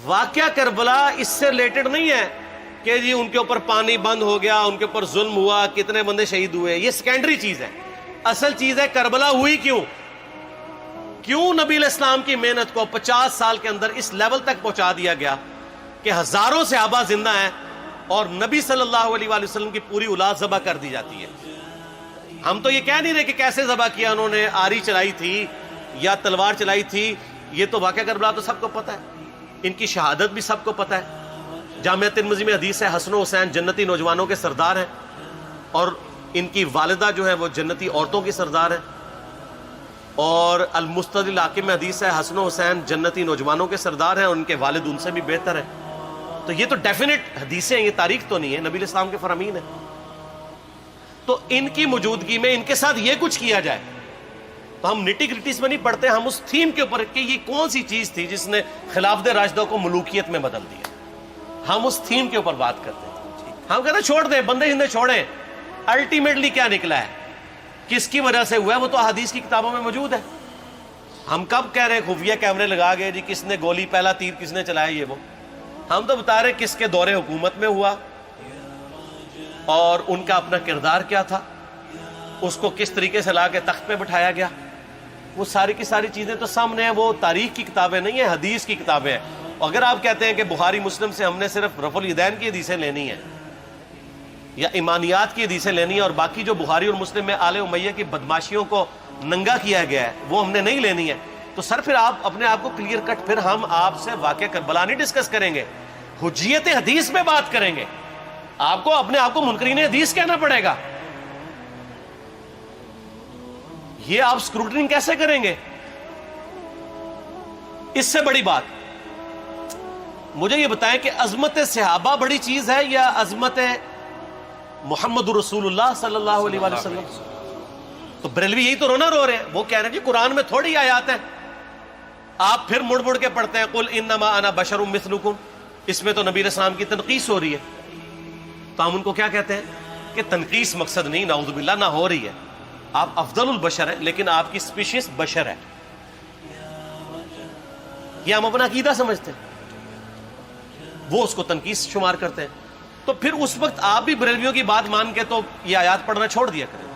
واقعہ کربلا اس سے ریلیٹڈ نہیں ہے کہ جی ان کے اوپر پانی بند ہو گیا، ان کے اوپر ظلم ہوا، کتنے بندے شہید ہوئے، یہ سیکنڈری چیز ہے. اصل چیز ہے کربلا ہوئی کیوں نبی علیہ السلام کی محنت کو 50 سال کے اندر اس لیول تک پہنچا دیا گیا کہ ہزاروں صحابہ زندہ ہیں اور نبی صلی اللہ علیہ وآلہ وسلم کی پوری اولاد ذبح کر دی جاتی ہے. ہم تو یہ کہہ نہیں رہے کہ کیسے ذبح کیا انہوں نے، آری چلائی تھی یا تلوار چلائی تھی، یہ تو واقعہ کربلا تو سب کو پتہ ہے، ان کی شہادت بھی سب کو پتہ ہے. جامعہ ترمذی میں حدیث ہے حسن و حسین جنتی نوجوانوں کے سردار ہیں اور ان کی والدہ جو ہے وہ جنتی عورتوں کی سردار ہیں. اور المستدل حاکم میں حدیث ہے حسن و حسین جنتی نوجوانوں کے سردار ہیں اور ان کے والد ان سے بھی بہتر ہیں. تو یہ تو ڈیفینٹ حدیثیں ہیں، یہ تاریخ تو نہیں ہے، نبی علیہ السلام کے فرامین ہیں. تو ان کی موجودگی میں ان کے ساتھ یہ کچھ کیا جائے تو ہم نٹی گریٹیز میں نہیں پڑھتے، ہم اس تھیم کے اوپر کہ یہ کون سی چیز تھی جس نے خلافت راشدہ کو ملوکیت میں بدل دیا، ہم اس تھیم کے اوپر بات کرتے ہیں. ہم کہتے ہیں چھوڑ دیں، بندے ہندے چھوڑیں. الٹیمیٹلی کیا نکلا ہے، کس کی وجہ سے ہوا ہے، وہ تو احادیث کی کتابوں میں موجود ہے. ہم کب کہہ رہے ہیں خفیہ کیمرے لگا گئے جی کس نے گولی پہلا تیر کس نے چلایا، یہ وہ ہم تو بتا رہے کس کے دور حکومت میں ہوا اور ان کا اپنا کردار کیا تھا، اس کو کس طریقے سے لا کے تخت پہ بٹھایا گیا. وہ ساری کی ساری چیزیں تو سامنے ہیں، وہ تاریخ کی کتابیں نہیں ہیں، حدیث کی کتابیں ہیں. اگر آپ کہتے ہیں کہ بخاری مسلم سے ہم نے صرف رفع الیدین کی حدیثیں لینی ہیں یا ایمانیات کی حدیثیں لینی ہیں اور باقی جو بخاری اور مسلم میں آل امیہ کی بدماشیوں کو ننگا کیا گیا ہے وہ ہم نے نہیں لینی ہے، تو سر پھر آپ اپنے آپ کو کلیئر کٹ، پھر ہم آپ سے واقعہ کربلا نہیں ڈسکس کریں گے، حجیت حدیث میں بات کریں گے. آپ کو اپنے آپ کو منکرین حدیث کہنا پڑے گا. یہ آپ اسکروٹنگ کیسے کریں گے؟ اس سے بڑی بات مجھے یہ بتائیں کہ عظمت صحابہ بڑی چیز ہے یا عظمت محمد رسول اللہ صلی اللہ علیہ وآلہ وسلم؟ تو بریلوی یہی تو رونا رو رہے ہیں، وہ کہہ رہے ہیں جی قرآن میں تھوڑی آیات ہیں. آپ پھر مڑ مڑ کے پڑھتے ہیں قل انما انا بشر مثلکم، اس میں تو نبی علیہ السلام کی تنقیص ہو رہی ہے. تو ہم ان کو کیا کہتے ہیں کہ تنقیص مقصد نہیں، نعوذ باللہ، نہ ہو رہی ہے. آپ افضل البشر ہیں لیکن آپ کی سپیشیز بشر ہے، یہ ہم اپنا عقیدہ سمجھتے ہیں، وہ اس کو تنقیص شمار کرتے ہیں. تو پھر اس وقت آپ بھی بریلویوں کی بات مان کے تو یہ آیات پڑھنا چھوڑ دیا کریں.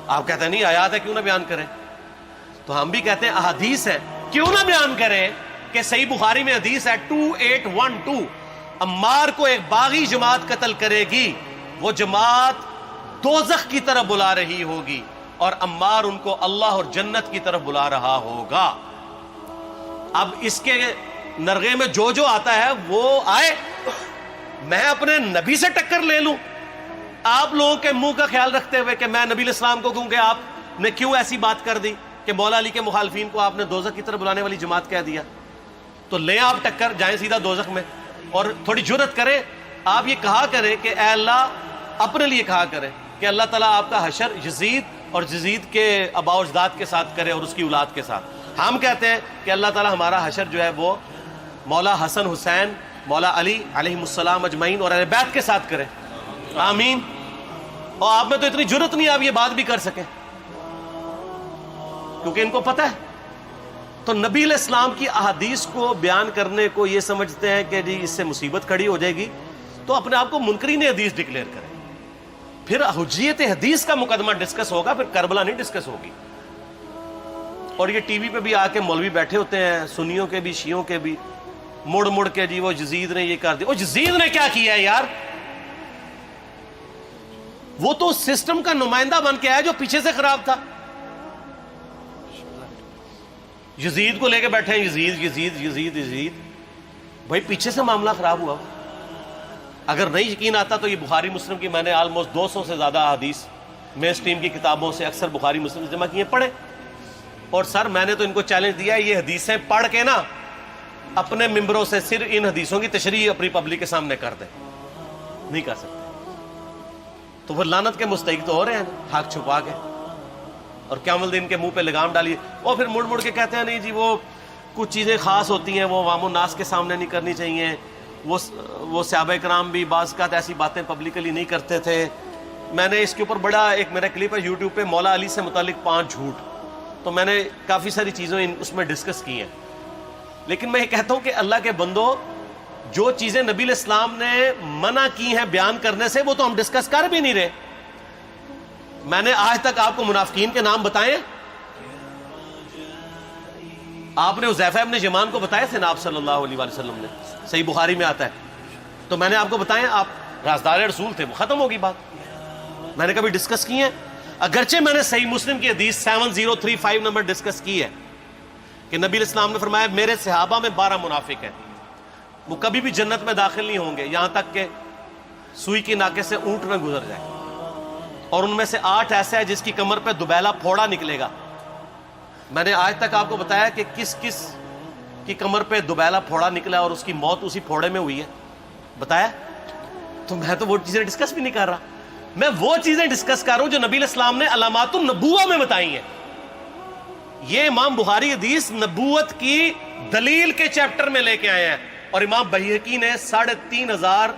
آپ کہتے ہیں نہیں آیات ہے کیوں نہ بیان کریں، تو ہم بھی کہتے ہیں احادیث ہے کیوں نہ بیان کریں. کہ صحیح بخاری میں حدیث ہے 2812 عمار کو ایک باغی جماعت قتل کرے گی، وہ جماعت دوزخ کی طرف بلا رہی ہوگی اور عمار ان کو اللہ اور جنت کی طرف بلا رہا ہوگا. اب اس کے نرغے میں جو آتا ہے وہ آئے، میں اپنے نبی سے ٹکر لے لوں آپ لوگوں کے منہ کا خیال رکھتے ہوئے کہ میں نبی علیہ السلام کو کہوں کہ آپ نے کیوں ایسی بات کر دی کہ مولا علی کے مخالفین کو آپ نے دوزخ کی طرف بلانے والی جماعت کہہ دیا. تو لیں آپ ٹکر، جائیں سیدھا دوزخ میں. اور تھوڑی جرت کریں، آپ یہ کہا کریں کہ اے اللہ، اپنے لیے کہا کریں کہ اللہ تعالیٰ آپ کا حشر یزید اور یزید کے آباء و اجداد کے ساتھ کرے اور اس کی اولاد کے ساتھ. ہم کہتے ہیں کہ اللہ تعالیٰ ہمارا حشر جو ہے وہ مولا حسن حسین، مولا علی علیہم السلام اجمعین اور اہل بیت کے ساتھ کرے، آمین. اور آپ میں تو اتنی جرت نہیں آپ یہ بات بھی کر سکیں کیونکہ ان کو پتہ ہے. تو نبی علیہ السلام کی احادیث کو بیان کرنے کو یہ سمجھتے ہیں کہ جی اس سے مصیبت کھڑی ہو جائے گی، تو اپنے آپ کو منکرین حدیث ڈکلیئر کریں. پھر حجیت حدیث کا مقدمہ ڈسکس ہوگا، پھر کربلا نہیں ڈسکس ہوگی. اور یہ ٹی وی پہ بھی آ کے مولوی بیٹھے ہوتے ہیں، سنیوں کے بھی شیعوں کے بھی، مڑ مڑ کے جی وہ یزید نے یہ کر دیا. وہ یزید نے کیا کیا ہے یار؟ وہ تو سسٹم کا نمائندہ بن کے آیا جو پیچھے سے خراب تھا. یزید کو لے کے بیٹھے ہیں، یزید یزید یزید یزید. بھائی پیچھے سے معاملہ خراب ہوا. اگر نہیں یقین آتا تو یہ بخاری مسلم کی میں نے آلموسٹ 200 سے زیادہ حدیث مین اسٹریم کی کتابوں سے اکثر بخاری مسلم سے جمع کیے، پڑھے. اور سر میں نے تو ان کو چیلنج دیا ہے، یہ حدیثیں پڑھ کے نا اپنے ممبروں سے صرف ان حدیثوں کی تشریح اپنی پبلک کے سامنے کر دیں. نہیں کر سکتے تو وہ لعنت کے مستحق تو ہو رہے ہیں حق چھپا کے، اور قیامت دن کے منہ پہ لگام ڈالیے. اور پھر مڑ مڑ کے کہتے ہیں نہیں جی وہ کچھ چیزیں خاص ہوتی ہیں وہ عوام الناس کے سامنے نہیں کرنی چاہیے. وہ صحابہ کرام بھی بعض اوقات ایسی باتیں پبلکلی نہیں کرتے تھے. میں نے اس کے اوپر بڑا ایک میرا کلپ ہے یوٹیوب پہ، مولا علی سے متعلق 5 جھوٹ، تو میں نے کافی ساری چیزیں اس میں ڈسکس کی ہیں. لیکن میں یہ کہتا ہوں کہ اللہ کے بندو، جو چیزیں نبی علیہ السلام نے منع کی ہیں بیان کرنے سے وہ تو ہم ڈسکس کر بھی نہیں رہے. میں نے آج تک آپ کو منافقین کے نام بتائے؟ آپ نے حذیفہ ابن یمان کو بتایا تھے نا آپ صلی اللہ علیہ وآلہ وسلم نے, صحیح بخاری میں آتا ہے. تو میں نے آپ کو بتایا, آپ رازدار رسول تھے, وہ ختم ہوگی بات. میں نے کبھی ڈسکس کی ہے؟ اگرچہ میں نے صحیح مسلم کی حدیث 7035 نمبر ڈسکس کی ہے کہ نبی علیہ السلام نے فرمایا میرے صحابہ میں 12 منافق ہیں, وہ کبھی بھی جنت میں داخل نہیں ہوں گے یہاں تک کہ سوئی کی ناکے سے اونٹ نہ گزر جائے, اور ان میں سے 8 ایسا ہے جس کی کمر پہ دوبیلا پھوڑا نکلے گا. میں نے آج تک آپ کو بتایا کہ کس کس کی کمر پہ دوبیلا پھوڑا نکلا اور اس کی موت اسی پھوڑے میں ہوئی ہے؟ بتایا؟ تو میں تو وہ چیزیں ڈسکس بھی نہیں کر رہا, میں وہ چیزیں ڈسکس کر رہا ہوں جو نبی علیہ السلام نے علامات النبوہ میں بتائی ہیں. یہ امام بخاری حدیث نبوت کی دلیل کے چیپٹر میں لے کے آئے ہیں, اور امام بہقی نے 3500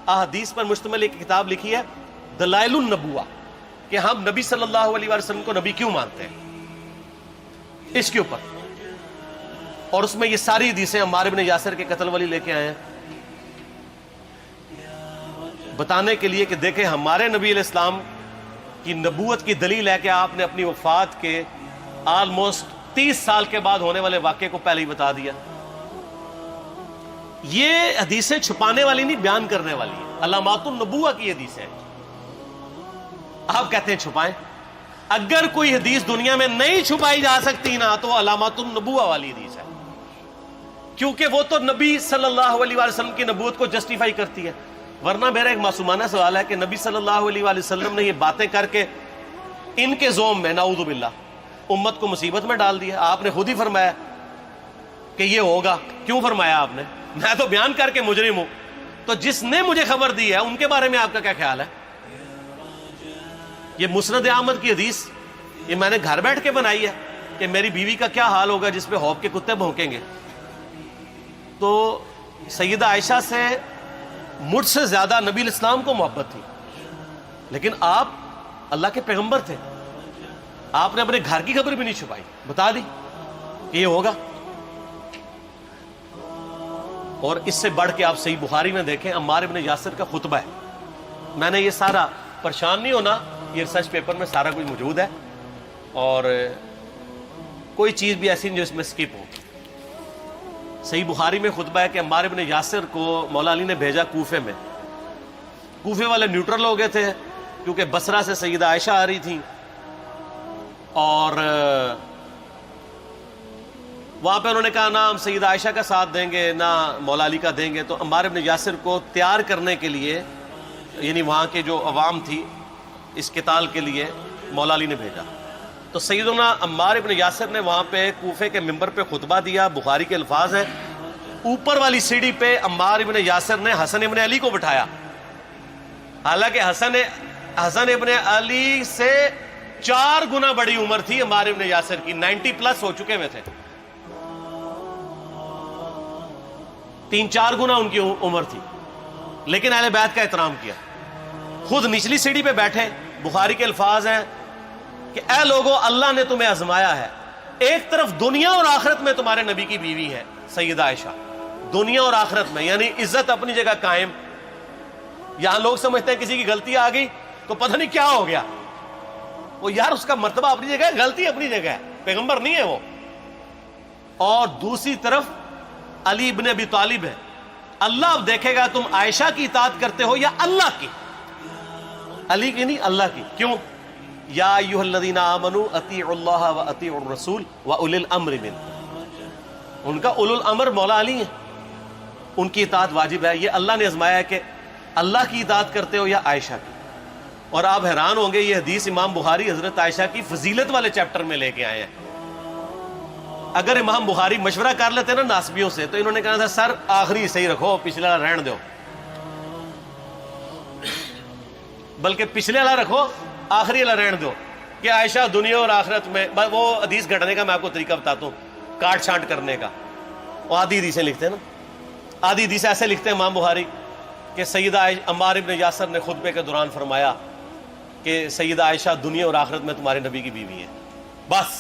احادیث پر مشتمل ایک کتاب لکھی ہے دلائل النبوہ, کہ ہم نبی صلی اللہ علیہ وسلم کو نبی کیوں مانتے ہیں, اس کے اوپر. اور اس میں یہ ساری حدیثیں عمار ابن یاسر کے قتل والی لے کے آئے ہیں بتانے کے لیے کہ دیکھیں ہمارے نبی علیہ السلام کی نبوت کی دلیل ہے کہ آپ نے اپنی وفات کے آلموسٹ 30 سال کے بعد ہونے والے واقعے کو پہلے ہی بتا دیا. یہ حدیثیں چھپانے والی نہیں, بیان کرنے والی ہیں, علامات النبوہ کی حدیثیں. آپ کہتے ہیں چھپائیں. اگر کوئی حدیث دنیا میں نہیں چھپائی جا سکتی نا تو علامات النبوہ والی حدیث ہے, کیونکہ وہ تو نبی صلی اللہ علیہ وسلم کی نبوت کو جسٹیفائی کرتی ہے. ورنہ میرا ایک معصومانہ سوال ہے کہ نبی صلی اللہ علیہ وسلم نے یہ باتیں کر کے ان کے زوم میں نعوذ باللہ امت کو مصیبت میں ڈال دیا. آپ نے خود ہی فرمایا کہ یہ ہوگا. کیوں فرمایا آپ نے؟ میں تو بیان کر کے مجرم ہوں, تو جس نے مجھے خبر دی ہے ان کے بارے میں آپ کا کیا خیال ہے؟ یہ مسند احمد کی حدیث یہ میں نے گھر بیٹھ کے بنائی ہے کہ میری بیوی کا کیا حال ہوگا جس پہ خوف کے کتے بھونکیں گے. تو سیدہ عائشہ سے مجھ سے زیادہ نبی علیہ السلام کو محبت تھی, لیکن آپ اللہ کے پیغمبر تھے, آپ نے اپنے گھر کی خبر بھی نہیں چھپائی, بتا دی کہ یہ ہوگا. اور اس سے بڑھ کے آپ صحیح بخاری میں دیکھیں عمار ابن یاسر کا خطبہ ہے. میں نے یہ سارا, پریشان نہیں ہونا, یہ ریسرچ پیپر میں سارا کچھ موجود ہے, اور کوئی چیز بھی ایسی نہیں جو اس میں سکپ ہو. صحیح بخاری میں خطبہ ہے کہ عمار ابن یاسر کو مولا علی نے بھیجا کوفے میں. کوفے والے نیوٹرل ہو گئے تھے کیونکہ بصرہ سے سیدہ عائشہ آ رہی تھیں, اور وہاں پہ انہوں نے کہا نہ ہم سیدہ عائشہ کا ساتھ دیں گے نہ مولا علی کا دیں گے. تو عمار ابن یاسر کو تیار کرنے کے لیے, یعنی وہاں کے جو عوام تھی اس قتال کے لیے, مولا علی نے بھیجا. تو سیدنا عمار ابن یاسر نے وہاں پہ کوفے کے منبر پہ خطبہ دیا. بخاری کے الفاظ ہیں, اوپر والی سیڑھی پہ عمار ابن یاسر نے حسن ابن علی کو بٹھایا, حالانکہ حسن ابن علی سے 4 گنا بڑی عمر تھی عمار ابن یاسر کی, 90 پلس ہو چکے ہوئے تھے, 3-4 گنا ان کی عمر تھی, لیکن اہل بیت کا احترام کیا. خود نچلی سیڑھی پہ بیٹھے. بخاری کے الفاظ ہیں کہ اے لوگو اللہ نے تمہیں آزمایا ہے, ایک طرف دنیا اور آخرت میں تمہارے نبی کی بیوی ہے سیدہ عائشہ, دنیا اور آخرت میں, یعنی عزت اپنی جگہ قائم. یہاں لوگ سمجھتے ہیں کسی کی غلطی آ گئی تو پتہ نہیں کیا ہو گیا, وہ یار اس کا مرتبہ اپنی جگہ ہے, غلطی اپنی جگہ ہے, پیغمبر نہیں ہے وہ. اور دوسری طرف علی ابن ابی طالب ہے. اللہ اب دیکھے گا تم عائشہ کی اطاعت کرتے ہو یا اللہ کی, علی کی نہیں اللہ کی. کیوں؟ یا ایھا الذین آمنوا اطیعوا اللہ واطیعوا الرسول واولی الامر منکم. ان کا اولو الامر مولا علی ہیں, ان کی اطاعت واجب ہے. یہ اللہ نے آزمایا ہے کہ اللہ کی اطاعت کرتے ہو یا عائشہ کی. اور آپ حیران ہوں گے, یہ حدیث امام بخاری حضرت عائشہ کی فضیلت والے چیپٹر میں لے کے آئے ہیں. اگر امام بخاری مشورہ کر لیتے نا ناسبیوں سے تو انہوں نے کہا تھا سر آخری صحیح رکھو, پچھلا رہن دو, بلکہ پچھلے والا رکھو آخری والا رہن دو, کہ عائشہ دنیا اور آخرت میں. وہ حدیث گھڑنے کا میں آپ کو طریقہ بتاتا ہوں, کاٹ چھانٹ کرنے کا. وہ آدھی حدیثیں لکھتے ہیں نا, آدھی حدیث ایسے لکھتے ہیں امام بخاری کہ سیدہ عمار ابن یاسر نے خطبے کے دوران فرمایا کہ سیدہ عائشہ دنیا اور آخرت میں تمہارے نبی کی بیوی ہے, بس.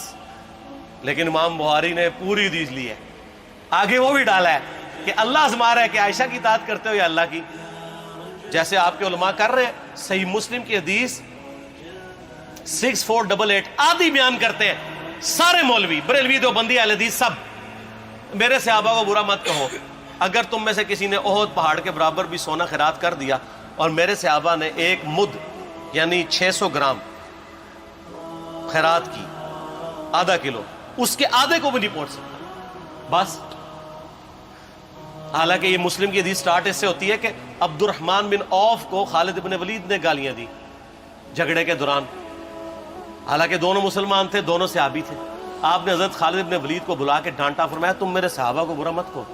لیکن امام بخاری نے پوری حدیث لی ہے, آگے وہ بھی ڈالا ہے کہ اللہ آزما رہا ہے کہ عائشہ کی اطاعت کرتے ہو یا اللہ کی، جیسے آپ کے علماء کر رہے ہیں۔ صحیح مسلم کی حدیث 6488 آدھی بیان کرتے ہیں سارے مولوی، بریلوی، دیوبندی، اہل حدیث، سب، میرے صحابہ کو برا مت کہو، اگر تم میں سے کسی نے احد پہاڑ کے برابر بھی سونا خیرات کر دیا اور میرے صحابہ نے ایک مد یعنی 600 گرام خیرات کی، آدھا کلو، اس کے آدھے کو بھی نہیں پہنچ سکتا بس۔ حالانکہ یہ مسلم کی حدیث سٹارٹ اس سے ہوتی ہے کہ عبد الرحمن بن عوف کو خالد بن ولید نے گالیاں دی جھگڑے کے دوران، حالانکہ دونوں مسلمان تھے، دونوں صحابی تھے۔ آپ نے حضرت خالد بن ولید کو بلا کے ڈانٹا، فرمایا تم میرے صحابہ کو برا مت کہو۔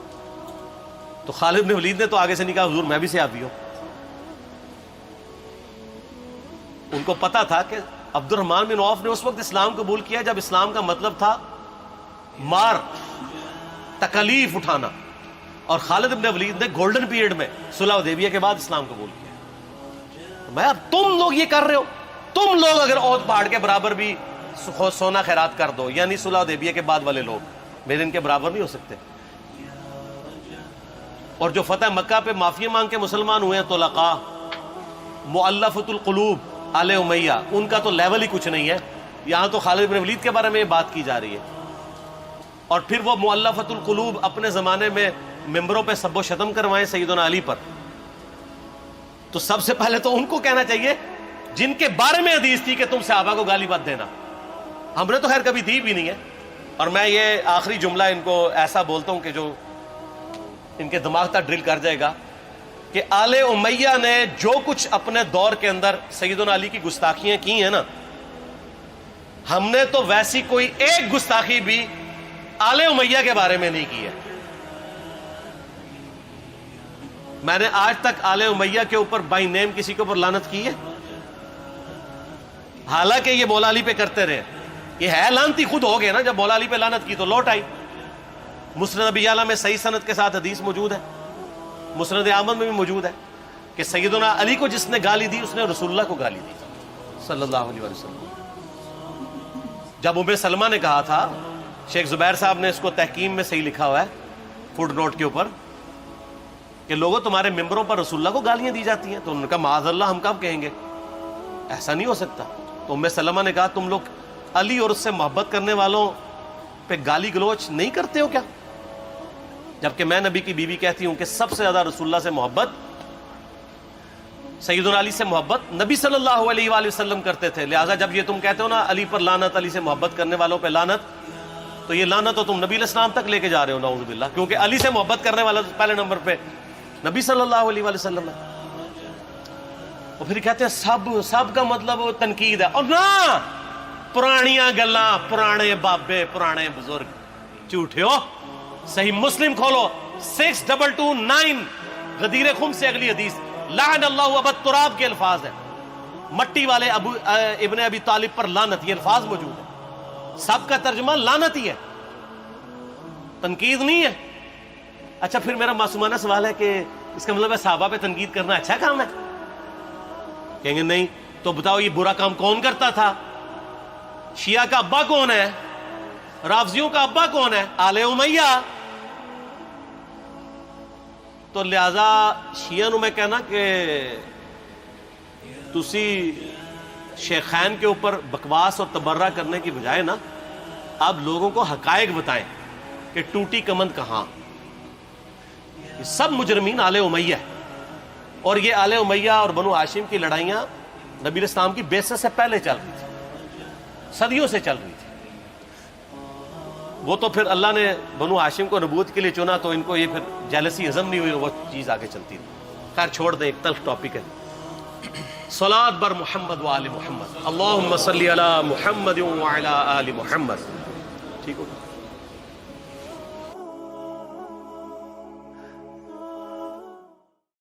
تو خالد بن ولید نے تو آگے سے نہیں کہا حضور میں بھی صحابی ہوں۔ ان کو پتا تھا کہ عبد الرحمن بن عوف نے اس وقت اسلام قبول کیا جب اسلام کا مطلب تھا مار، تکلیف اٹھانا، اور خالد بن ولید نے گولڈن پیریڈ میں صلح حدیبیہ کے بعد اسلام قبول کیا۔ میں اب تم لوگ یہ کر رہے ہو، تم لوگ اگر احد پہاڑ کے برابر بھی سونا خیرات کر دو، یعنی صلح حدیبیہ کے بعد والے لوگ میرے ان کے برابر نہیں ہو سکتے۔ اور جو فتح مکہ پہ معافی مانگ کے مسلمان ہوئے ہیں طلقاء، مؤلفۃ القلوب آل امیہ، ان کا تو لیول ہی کچھ نہیں ہے۔ یہاں تو خالد بن ولید کے بارے میں یہ بات کی جا رہی ہے، اور پھر وہ مؤلفۃ القلوب اپنے زمانے میں ممبروں پہ سب و شتم کروائیں سیدنا علی پر، تو سب سے پہلے تو ان کو کہنا چاہیے جن کے بارے میں حدیث تھی کہ تم صحابہ کو گالی مت دینا۔ ہم نے تو خیر کبھی دی بھی نہیں ہے۔ اور میں یہ آخری جملہ ان کو ایسا بولتا ہوں کہ جو ان کے دماغ تک ڈرل کر جائے گا، کہ آل امیہ نے جو کچھ اپنے دور کے اندر سیدنا علی کی گستاخیاں کی ہیں نا، ہم نے تو ویسی کوئی ایک گستاخی بھی آل امیہ کے بارے میں نہیں کی ہے۔ میں نے آج تک آل امیہ کے اوپر بائی نیم کسی کے اوپر لعنت کی ہے؟ حالانکہ یہ مولا علی پہ کرتے رہے، یہ ہے لعنتی خود ہو گئے نا، جب مولا علی پہ لعنت کی تو لوٹ آئی۔ مسند ابی یعلا میں صحیح سند کے ساتھ حدیث موجود ہے، مسند احمد میں بھی موجود ہے کہ سیدنا علی کو جس نے گالی دی اس نے رسول اللہ کو گالی دی صلی اللہ علیہ وسلم۔ جب ام سلمہ نے کہا تھا، شیخ زبیر صاحب نے اس کو تحکیم میں صحیح لکھا ہوا ہے فوٹ نوٹ کے اوپر، کہ لوگوں تمہارے ممبروں پر رسول اللہ کو گالیاں دی جاتی ہیں، تو انہوں نے کہا معاذ اللہ، ہم کب کہیں گے، ایسا نہیں ہو سکتا۔ تو ام سلمہ نے کہا تم لوگ علی اور اس سے محبت کرنے والوں پہ گالی گلوچ نہیں کرتے ہو کیا؟ جبکہ میں نبی کی بیوی کہتی ہوں کہ سب سے زیادہ رسول اللہ سے محبت، سیدنا علی سے محبت نبی صلی اللہ علیہ وآلہ وسلم کرتے تھے۔ لہٰذا جب یہ تم کہتے ہو نا علی پر لعنت، علی سے محبت کرنے والوں پہ لعنت، تو یہ لعنت تو تم نبی علیہ السلام تک لے کے جا رہے ہو نعوذ باللہ، کیونکہ علی سے محبت کرنے والا پہلے نمبر پہ نبی صلی اللہ علیہ وآلہ وسلم ہے۔ اور پھر کہتے ہیں سب کا مطلب تنقید ہے، اور نہ پرانیاں گلاں، پرانے بابے، پرانے بزرگ، جھوٹے ہو۔ صحیح مسلم کھولو 6229 غدیر خم سے اگلی حدیث، لعن اللہ ابا التراب کے الفاظ ہیں، مٹی والے ابن ابی طالب پر لعنت، یہ الفاظ موجود ہے۔ سب کا ترجمہ لعنت ہی ہے، تنقید نہیں ہے۔ اچھا پھر میرا معصومانہ سوال ہے کہ اس کا مطلب ہے صحابہ پہ تنقید کرنا اچھا کام ہے؟ کہیں گے نہیں۔ تو بتاؤ یہ برا کام کون کرتا تھا؟ شیعہ کا ابا کون ہے؟ رافضیوں کا ابا کون ہے؟ آل امیہ۔ تو لہذا شیعہ نو میں کہنا کہ تسی شیخین کے اوپر بکواس اور تبرہ کرنے کی بجائے نا اب لوگوں کو حقائق بتائیں کہ ٹوٹی کمند کہاں۔ یہ سب مجرمین آل امیہ ہے، اور یہ آل امیہ اور بنو ہاشم کی لڑائیاں نبی علیہ السلام کی بعثت سے پہلے چل رہی تھی، صدیوں سے چل رہی تھی۔ وہ تو پھر اللہ نے بنو ہاشم کو نبوت کے لیے چنا تو ان کو یہ پھر جیلسی ہضم نہیں ہوئی، وہ چیز آگے چلتی رہی۔ خیر چھوڑ دیں، ایک تلخ ٹاپک ہے۔ صلاۃ بر محمد و آل محمد، اللہم صلی علی محمد و علی آل محمد۔ ٹھیک ہوگا؟